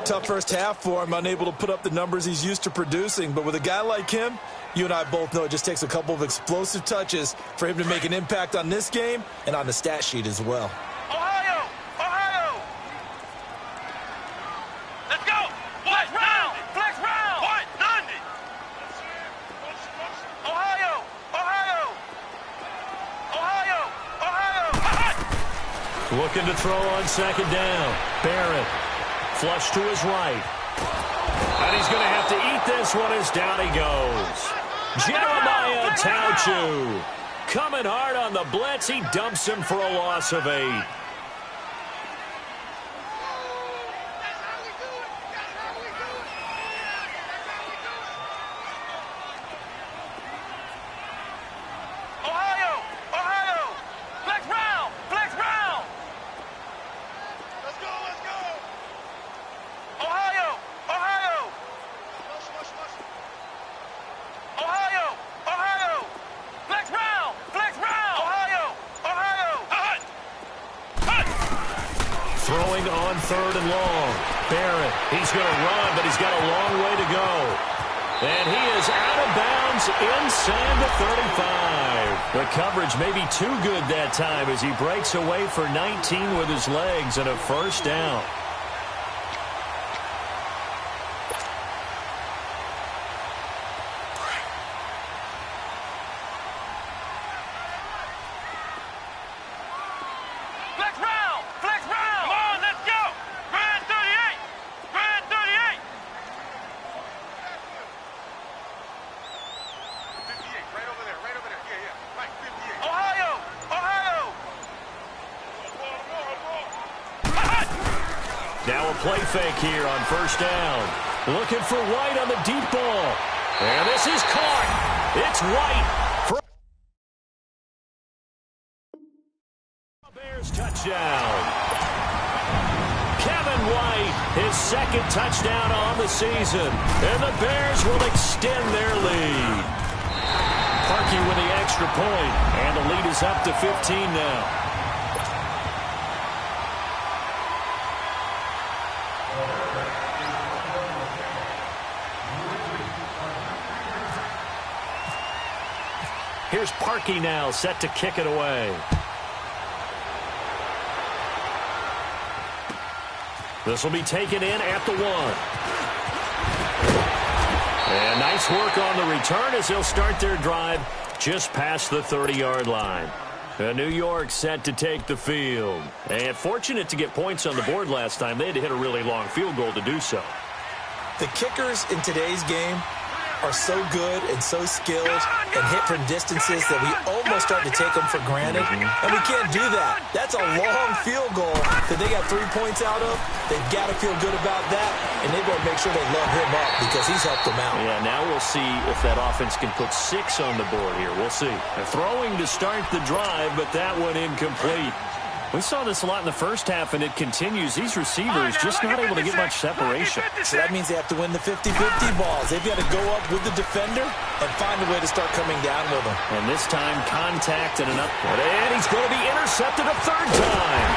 [SPEAKER 6] Tough first half for him, unable to put up the numbers he's used to producing. But with a guy like him, you and I both know it just takes a couple of explosive touches for him to make an impact on this game and on the stat sheet as well.
[SPEAKER 2] Ohio! Ohio! Let's go! Flex round! Flex round! What? 90! Ohio! Ohio! Ohio! Ohio!
[SPEAKER 5] Looking to throw on second down. Barrett. Flush to his right. And he's going to have to eat this one as down he goes. Jeremiah Tauchu coming hard on the blitz. He dumps him for a loss of 8. Throwing on third and long. Barrett, he's going to run, but he's got a long way to go. And he is out of bounds inside the 35. The coverage may be too good that time as he breaks away for 19 with his legs and a first down. Now a play fake here on first down. Looking for White on the deep ball. And this is caught. It's White. For Bears touchdown. Kevin White, his second touchdown on the season. And the Bears will extend their lead. Parkey with the extra point. And the lead is up to 15 now. Here's Parkey now, set to kick it away. This will be taken in at the 1. And nice work on the return as they'll start their drive just past the 30-yard line. New York set to take the field. And fortunate to get points on the board last time. They had to hit a really long field goal to do so.
[SPEAKER 6] The kickers in today's game are so good and so skilled and hit from distances that we almost start to take them for granted. And we can't do that. That's a long field goal that they got 3 points out of. They've got to feel good about that, and they've got to make sure they load him up because he's helped them out.
[SPEAKER 5] Yeah, now we'll see if that offense can put 6 on the board here. We'll see. They're throwing to start the drive, but that one incomplete. We saw this a lot in the first half, and it continues. These receivers just not able to get much separation.
[SPEAKER 6] So that means they have to win the 50-50 balls. They've got to go up with the defender and find a way to start coming down with them.
[SPEAKER 5] And this time, contact and an up. And he's going to be intercepted a third time.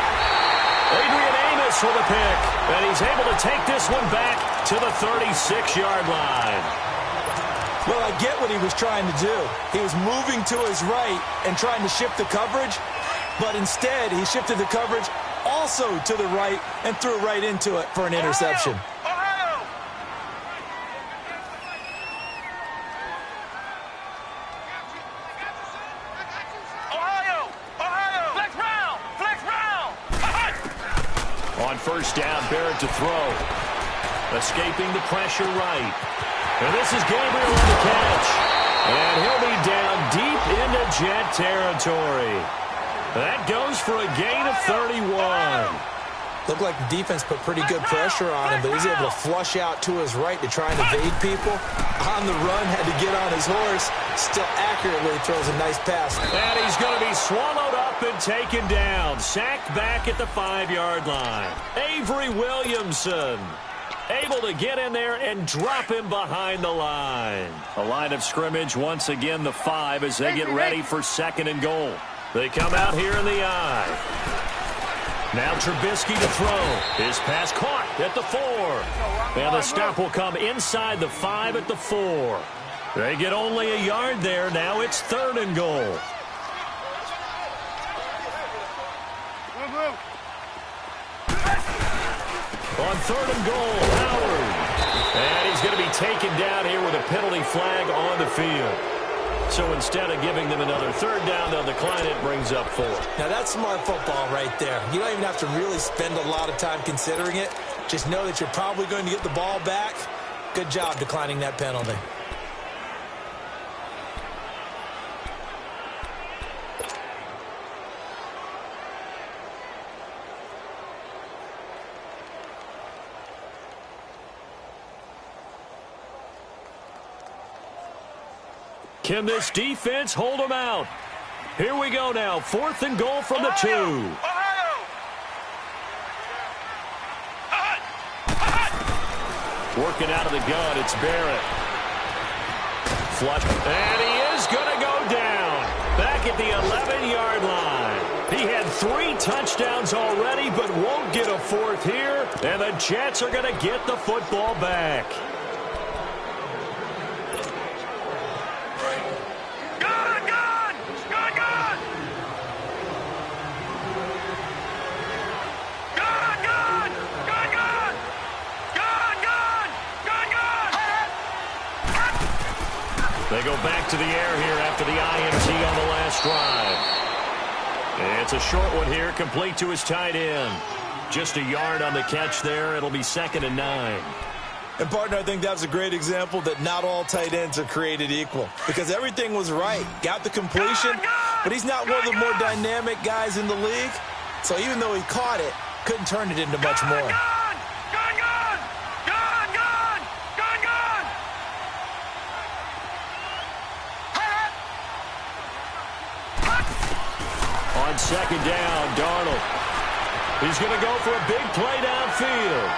[SPEAKER 5] Adrian Amos with a pick. And he's able to take this one back to the 36-yard line.
[SPEAKER 6] Well, I get what he was trying to do. He was moving to his right and trying to shift the coverage. But instead, he shifted the coverage also to the right and threw right into it for an interception.
[SPEAKER 2] Ohio! Ohio! Ohio! Flex round! Flex round!
[SPEAKER 5] On first down, Barrett to throw. Escaping the pressure right. And this is Gabriel on the catch. And he'll be down deep into Jet territory. That goes for a gain of 31.
[SPEAKER 6] Looked like the defense put pretty good pressure on him, but he's able to flush out to his right to try and evade people. On the run, had to get on his horse. Still accurately throws a nice pass.
[SPEAKER 5] And he's going to be swallowed up and taken down. Sacked back at the 5-yard line. Avery Williamson able to get in there and drop him behind the line. A line of scrimmage once again, the 5 as they get ready for 2nd and goal. They come out here in the I. Now Trubisky to throw. His pass caught at the 4. And the stop will come inside the 5 at the 4. They get only a yard there. Now it's 3rd and goal. On 3rd and goal, Howard. And he's going to be taken down here with a penalty flag on the field. So instead of giving them another 3rd down, they'll decline it, brings up 4.
[SPEAKER 6] Now that's smart football right there. You don't even have to really spend a lot of time considering it. Just know that you're probably going to get the ball back. Good job declining that penalty.
[SPEAKER 5] Can this defense hold them out? Here we go now. 4th and goal from the 2. Working out of the gun, it's Barrett. Flush. And he is going to go down. Back at the 11-yard line. He had 3 touchdowns already, but won't get a 4th here. And the Jets are going to get the football back. They go back to the air here after the INT on the last drive. And it's a short one here, complete to his tight end. Just a yard on the catch there. It'll be 2nd and 9.
[SPEAKER 6] And, partner, I think that was a great example that not all tight ends are created equal. Because everything was right. Got the completion, but he's not one of the more dynamic guys in the league. So even though he caught it, couldn't turn it into much more. On 2nd down, Darnold. He's going to go for a big play downfield.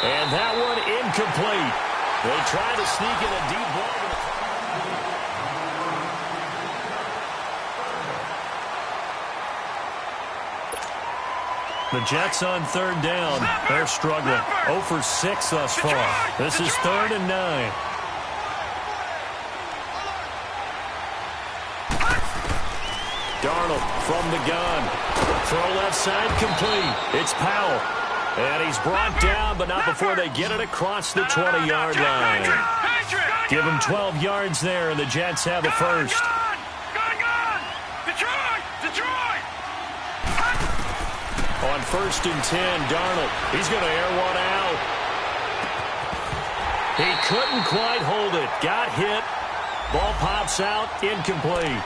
[SPEAKER 6] And that one incomplete. They try to sneak in a deep ball. The Jets on 3rd down. They're struggling. 0 for 6 thus far. This is 3rd and 9. Darnold from the gun. Throw left side complete. It's Powell. And he's brought down, but not before they get it across the 20-yard line. Give him 12 yards there, and the Jets have a first.
[SPEAKER 2] Detroit!
[SPEAKER 5] On 1st and 10, Darnold. He's going to air one out. He couldn't quite hold it. Got hit. Ball pops out. Incomplete.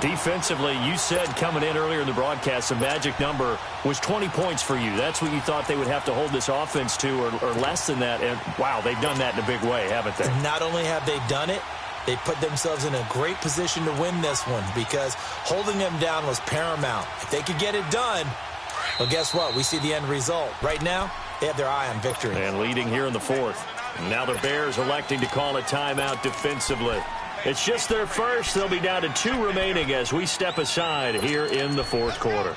[SPEAKER 5] Defensively, you said coming in earlier in the broadcast, the magic number was 20 points for you. That's what you thought they would have to hold this offense to, or less than that. And, wow, they've done that in a big way, haven't they?
[SPEAKER 6] Not only have they done it, they put themselves in a great position to win this one because holding them down was paramount. If they could get it done, well, guess what? We see the end result. Right now, they have their eye on victory.
[SPEAKER 5] And leading here in the 4th. Now the Bears electing to call a timeout defensively. It's just their first. They'll be down to 2 remaining as we step aside here in the 4th quarter.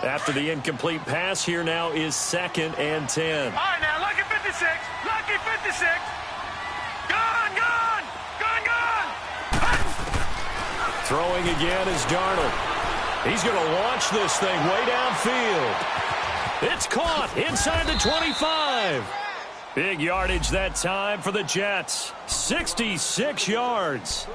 [SPEAKER 5] After the incomplete pass, here now is 2nd and 10.
[SPEAKER 2] All right, now, lucky 56. Lucky 56. Gone!
[SPEAKER 5] Throwing again is Darnold. He's going to launch this thing way downfield. It's caught inside the 25. Big yardage that time for the Jets. 66 yards.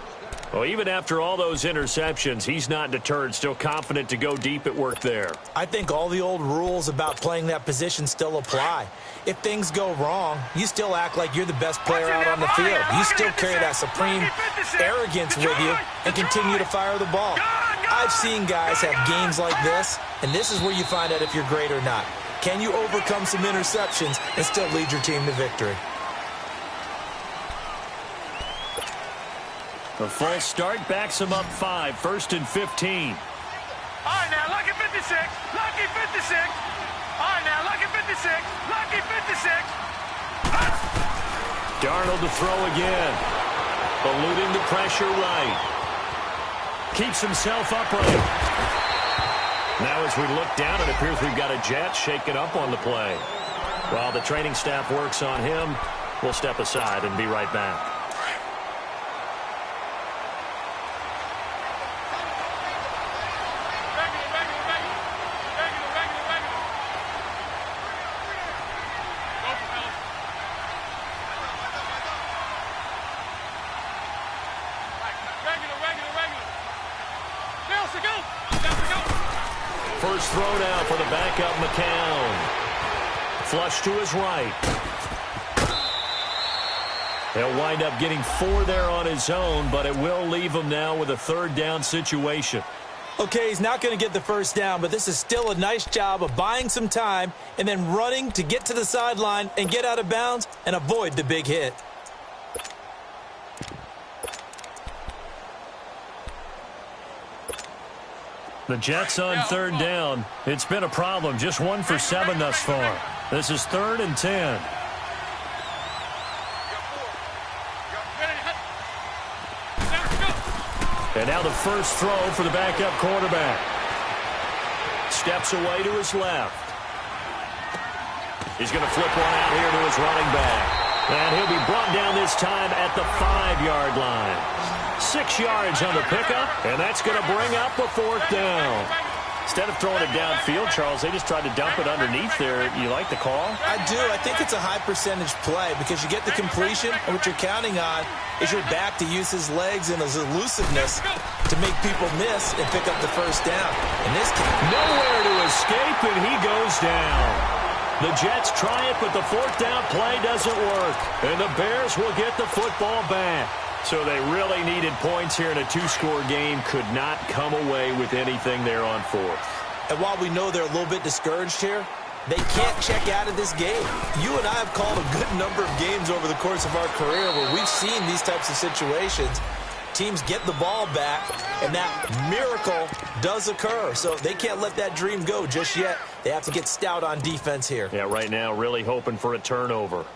[SPEAKER 5] Well, even after all those interceptions, he's not deterred, still confident to go deep at work there.
[SPEAKER 6] I think all the old rules about playing that position still apply. If things go wrong, you still act like you're the best player out on the field. You still carry that supreme arrogance with you and continue to fire the ball. I've seen guys have games like this, and this is where you find out if you're great or not. Can you overcome some interceptions and still lead your team to victory?
[SPEAKER 5] A false start backs him up 5, 1st and 15.
[SPEAKER 2] All right, now, lucky 56. Lucky 56. right, now, lucky 56. Lucky 56.
[SPEAKER 5] Darnold to throw again. Eluding the pressure right. Keeps himself upright. Now as we look down, it appears we've got a Jet shaken up on the play. While the training staff works on him, we'll step aside and be right back. First throw down for the backup McCown. Flush to his right. He'll wind up getting 4 there on his own, but it will leave him now with a third down situation.
[SPEAKER 6] Okay, he's not going to get the first down, but this is still a nice job of buying some time and then running to get to the sideline and get out of bounds and avoid the big hit.
[SPEAKER 5] The Jets on third down. It's been a problem. Just 1 for 7 thus far. This is 3rd and 10. And now the first throw for the backup quarterback. Steps away to his left. He's going to flip one out here to his running back. And he'll be brought down this time at the 5-yard line. 6 yards on the pickup, and that's going to bring up a 4th down. Instead of throwing it downfield, Charles, they just tried to dump it underneath there. You like the call?
[SPEAKER 6] I do. I think it's a high percentage play because you get the completion, and what you're counting on is your back to use his legs and his elusiveness to make people miss and pick up the first down. In this case,
[SPEAKER 5] nowhere to escape, and he goes down. The Jets try it, but the 4th down play doesn't work, and the Bears will get the football back. So they really needed points here in a 2-score game. Could not come away with anything there on 4th.
[SPEAKER 6] And while we know they're a little bit discouraged here, they can't check out of this game. You and I have called a good number of games over the course of our career where we've seen these types of situations. Teams get the ball back, and that miracle does occur. So they can't let that dream go just yet. They have to get stout on defense here.
[SPEAKER 5] Yeah, right now really hoping for a turnover.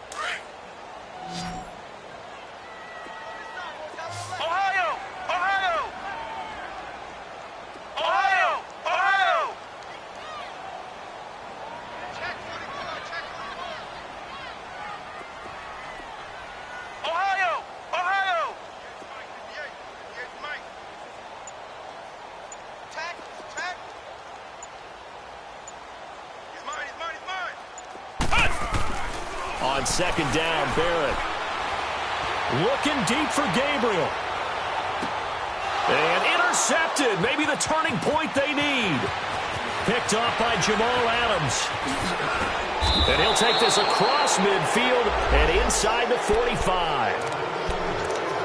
[SPEAKER 5] On 2nd down, Barrett. Looking deep for Gabriel. And intercepted. Maybe the turning point they need. Picked off by Jamal Adams. And he'll take this across midfield and inside the 45.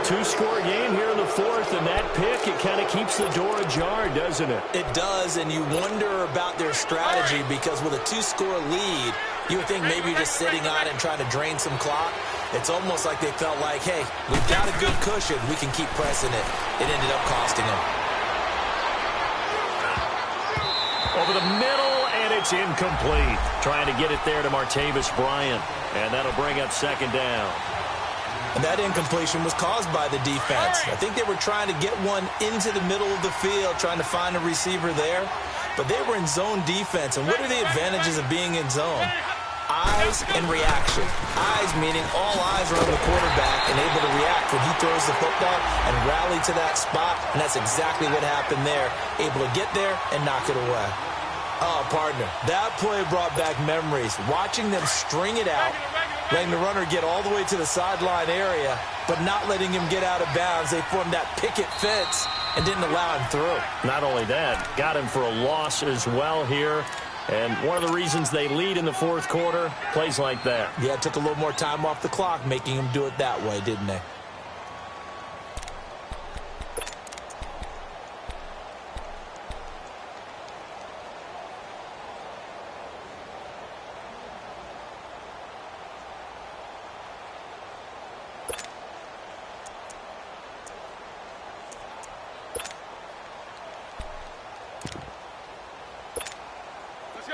[SPEAKER 5] 2-score game here in the 4th, and that pick, it kind of keeps the door ajar, doesn't it?
[SPEAKER 6] It does, and you wonder about their strategy because with a 2-score lead, you would think maybe you're just sitting on it and trying to drain some clock. It's almost like they felt like, hey, we've got a good cushion. We can keep pressing it. It ended up costing them.
[SPEAKER 5] Over the middle, and it's incomplete. Trying to get it there to Martavis Bryant, and that'll bring up 2nd down.
[SPEAKER 6] And that incompletion was caused by the defense. I think they were trying to get one into the middle of the field, trying to find a receiver there. But they were in zone defense. And what are the advantages of being in zone? Eyes and reaction. Eyes meaning all eyes are on the quarterback and able to react when he throws the football and rally to that spot. And that's exactly what happened there. Able to get there and knock it away. Oh, partner, that play brought back memories. Watching them string it out, letting the runner get all the way to the sideline area, but not letting him get out of bounds. They formed that picket fence and didn't allow him through.
[SPEAKER 5] Not only that, got him for a loss as well here. And one of the reasons they lead in the 4th quarter, plays like that.
[SPEAKER 6] Yeah, it took a little more time off the clock, making him do it that way, didn't they?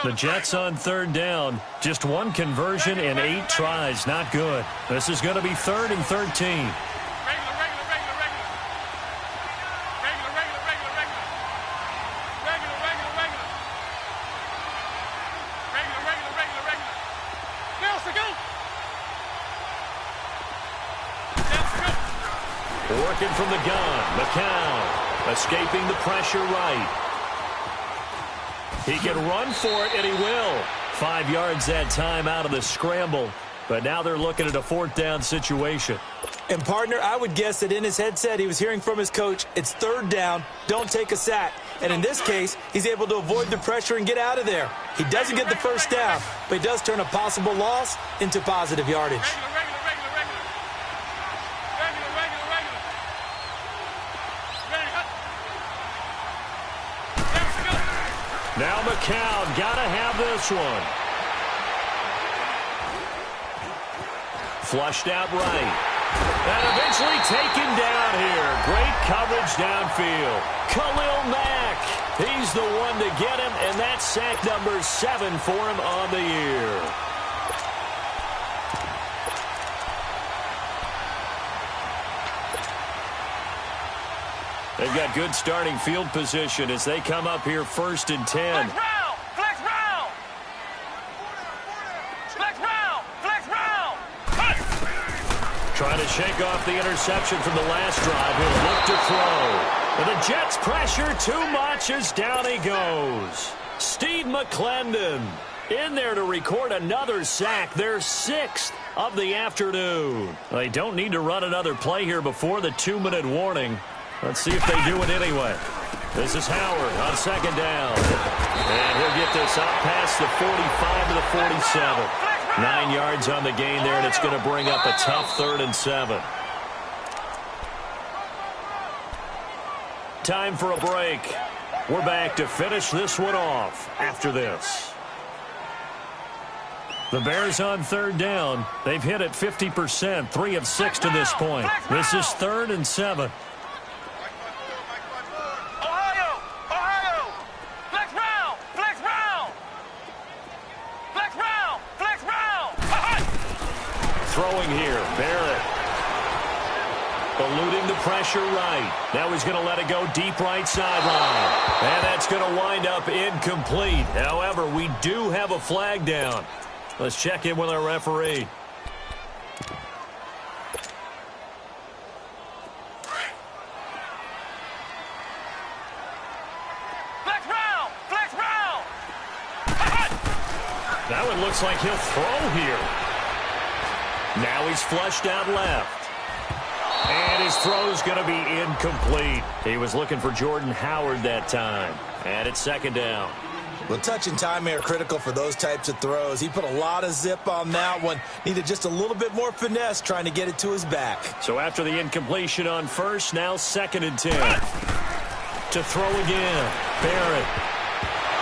[SPEAKER 5] The Jets on third down. Just one conversion in 8 tries. Not good. This is going to be 3rd and 13. Working from the gun. McCown escaping the pressure right. He can run for it, and he will. 5 yards that time out of the scramble. But now they're looking at a 4th down situation.
[SPEAKER 6] And, partner, I would guess that in his headset he was hearing from his coach, it's 3rd down, don't take a sack. And in this case, he's able to avoid the pressure and get out of there. He doesn't get the 1st down, but he does turn a possible loss into positive yardage.
[SPEAKER 5] Now McCown got to have this one. Flushed out right. And eventually taken down here. Great coverage downfield. Khalil Mack. He's the one to get him, and that's sack number 7 for him on the year. They've got good starting field position as they come up here 1st and 10.
[SPEAKER 2] Flex round! Flex round! Flex round! Flex round!
[SPEAKER 5] Trying to shake off the interception from the last drive. He'll look to throw. And the Jets pressure too much as down he goes. Steve McClendon in there to record another sack. Their 6th of the afternoon. They don't need to run another play here before the 2-minute warning. Let's see if they do it anyway. This is Howard on 2nd down. And he'll get this up past the 45 to the 47. 9 yards on the gain there, and it's going to bring up a tough 3rd and 7. Time for a break. We're back to finish this one off after this. The Bears on 3rd down. They've hit it 50%, 3 of 6 to this point. This is 3rd and 7. Throwing here, Barrett. Eluding the pressure right. Now he's going to let it go deep right sideline. And that's going to wind up incomplete. However, we do have a flag down. Let's check in with our referee.
[SPEAKER 2] Flex round! Flex round!
[SPEAKER 5] That one looks like he'll throw here. Now he's flushed out left. And his throw's going to be incomplete. He was looking for Jordan Howard that time. And it's 2nd down.
[SPEAKER 6] Well, touch and time are critical for those types of throws. He put a lot of zip on that one. Needed just a little bit more finesse trying to get it to his back.
[SPEAKER 5] So after the incompletion on 1st, now 2nd and 10. To throw again. Barrett.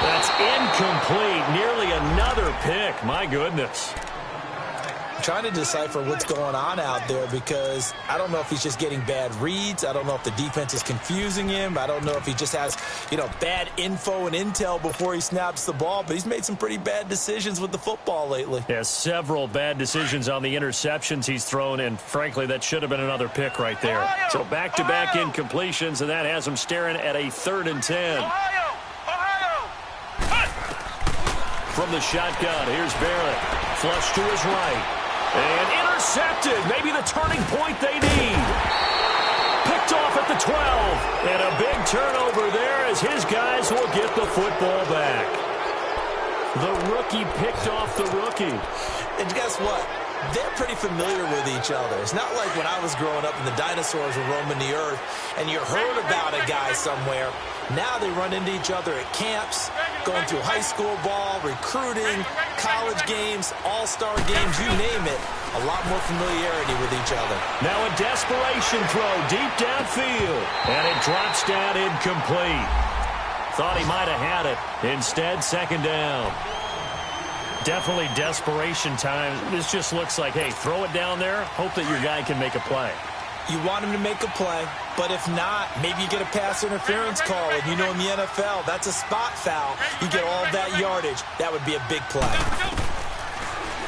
[SPEAKER 5] That's incomplete. Nearly another pick. My goodness.
[SPEAKER 6] Trying to decipher what's going on out there because I don't know if he's just getting bad reads. I don't know if the defense is confusing him. I don't know if he just has, bad info and intel before he snaps the ball. But he's made some pretty bad decisions with the football lately.
[SPEAKER 5] Yeah, several bad decisions on the interceptions he's thrown, and frankly, that should have been another pick right there. So back-to-back incompletions, and that has him staring at a 3rd and 10. From the shotgun, here's Barrett. Flush to his right. And intercepted. Maybe the turning point they need. Picked off at the 12. And a big turnover there as his guys will get the football back. The rookie picked off the rookie.
[SPEAKER 6] And guess what? They're pretty familiar with each other. It's not like when I was growing up and the dinosaurs were roaming the earth and you heard about a guy somewhere. Now they run into each other at camps, going through high school ball, recruiting, college games, all-star games, you name it. A lot more familiarity with each other.
[SPEAKER 5] Now a desperation throw deep downfield. And it drops down incomplete. Thought he might have had it. Instead, 2nd down. Definitely desperation time. This just looks like, hey, throw it down there, hope that your guy can make a play.
[SPEAKER 6] You want him to make a play, but if not, maybe you get a pass interference call, and you know in the NFL, that's a spot foul. You get all that yardage. That would be a big play.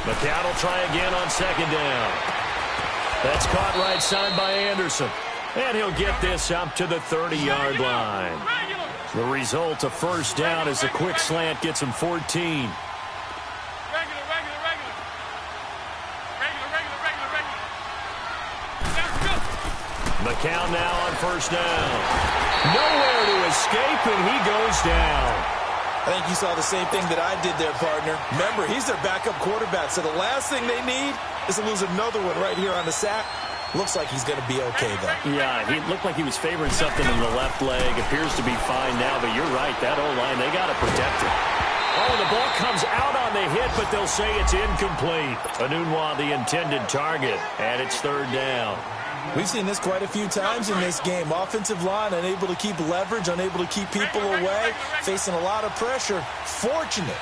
[SPEAKER 5] McCown will try again on second down. That's caught right side by Anderson. And he'll get this up to the 30-yard line. The result, a first down as the quick slant gets him 14. McCown now on first down. Nowhere to escape, and he goes down.
[SPEAKER 6] I think you saw the same thing that I did there, partner. Remember, he's their backup quarterback, so the last thing they need is to lose another one right here on the sack. Looks like he's going to be okay, though.
[SPEAKER 5] Yeah, he looked like he was favoring something in the left leg. Appears to be fine now, but you're right. That O-line, they got to protect it. Oh, the ball comes out on the hit, but they'll say it's incomplete. Enunwa, the intended target, and it's third down.
[SPEAKER 6] We've seen this quite a few times in this game. Offensive line unable to keep leverage, unable to keep people away, facing a lot of pressure. Fortunate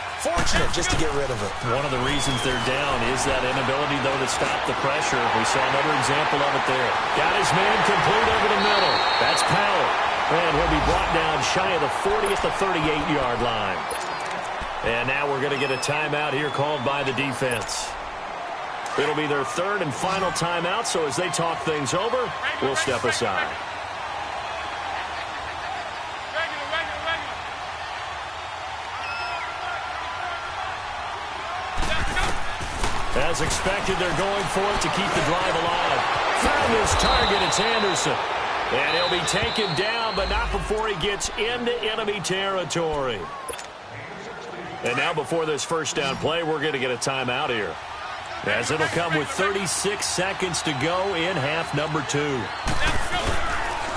[SPEAKER 6] just to get rid of it.
[SPEAKER 5] One of the reasons they're down is that inability, though, to stop the pressure. We saw another example of it there. Got his man complete over the middle. That's Powell. And he'll be brought down shy of the 40 at the 38-yard line. And now we're going to get a timeout here called by the defense. It'll be their third and final timeout, so as they talk things over, we'll step aside. As expected, they're going for it to keep the drive alive. Found his target, it's Anderson. And he'll be taken down, but not before he gets into enemy territory. And now before this first down play, we're going to get a timeout here, as it'll come with 36 seconds to go in half number 2.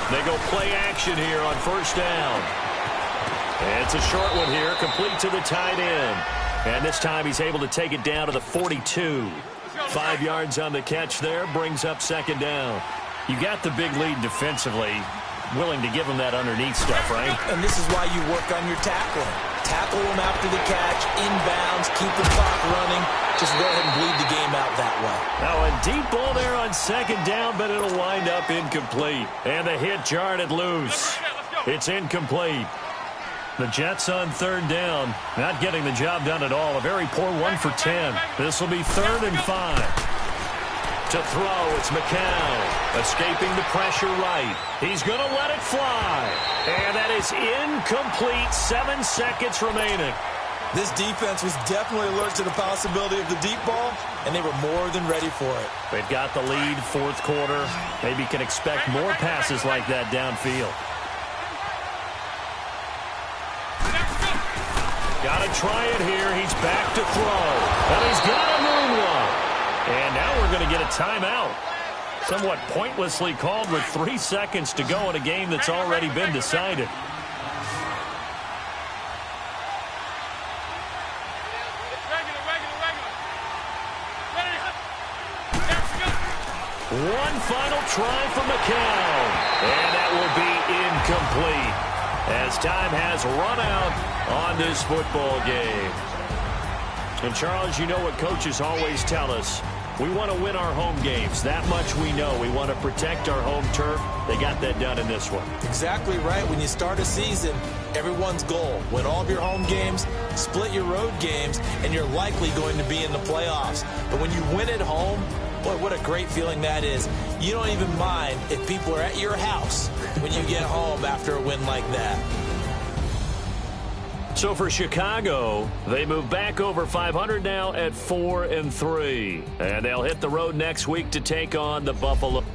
[SPEAKER 5] They go play action here on first down. And it's a short one here, complete to the tight end. And this time he's able to take it down to the 42. 5 yards on the catch there, brings up second down. You got the big lead defensively, willing to give him that underneath stuff, right?
[SPEAKER 6] And this is why you work on your tackling. Tackle him after the catch, inbounds, keep the clock running. Just go ahead and bleed the game out that way.
[SPEAKER 5] Now a deep ball there on second down, but it'll wind up incomplete. And the hit jarred it loose. It's incomplete. The Jets on third down, not getting the job done at all. A very poor 1 for 10. This will be 3rd and 5. To throw, it's McCown. Escaping the pressure right. He's going to let it fly. And that is incomplete. 7 seconds remaining.
[SPEAKER 6] This defense was definitely alert to the possibility of the deep ball, and they were more than ready for it.
[SPEAKER 5] They've got the lead, fourth quarter. Maybe can expect more passes like that downfield. Got to try it here. He's back to throw. And he's got a moonwalk. And now we're going to get a timeout. Somewhat pointlessly called with 3 seconds to go in a game that's already been decided. One final try for McCown. And that will be incomplete, as time has run out on this football game. And, Charles, you know what coaches always tell us. We want to win our home games. That much we know. We want to protect our home turf. They got that done in this one.
[SPEAKER 6] Exactly right. When you start a season, everyone's goal: win all of your home games, split your road games, and you're likely going to be in the playoffs. But when you win at home, boy, what a great feeling that is. You don't even mind if people are at your house when you get home after a win like that.
[SPEAKER 5] So for Chicago, they move back over 500 now at 4-3. And they'll hit the road next week to take on the Buffalo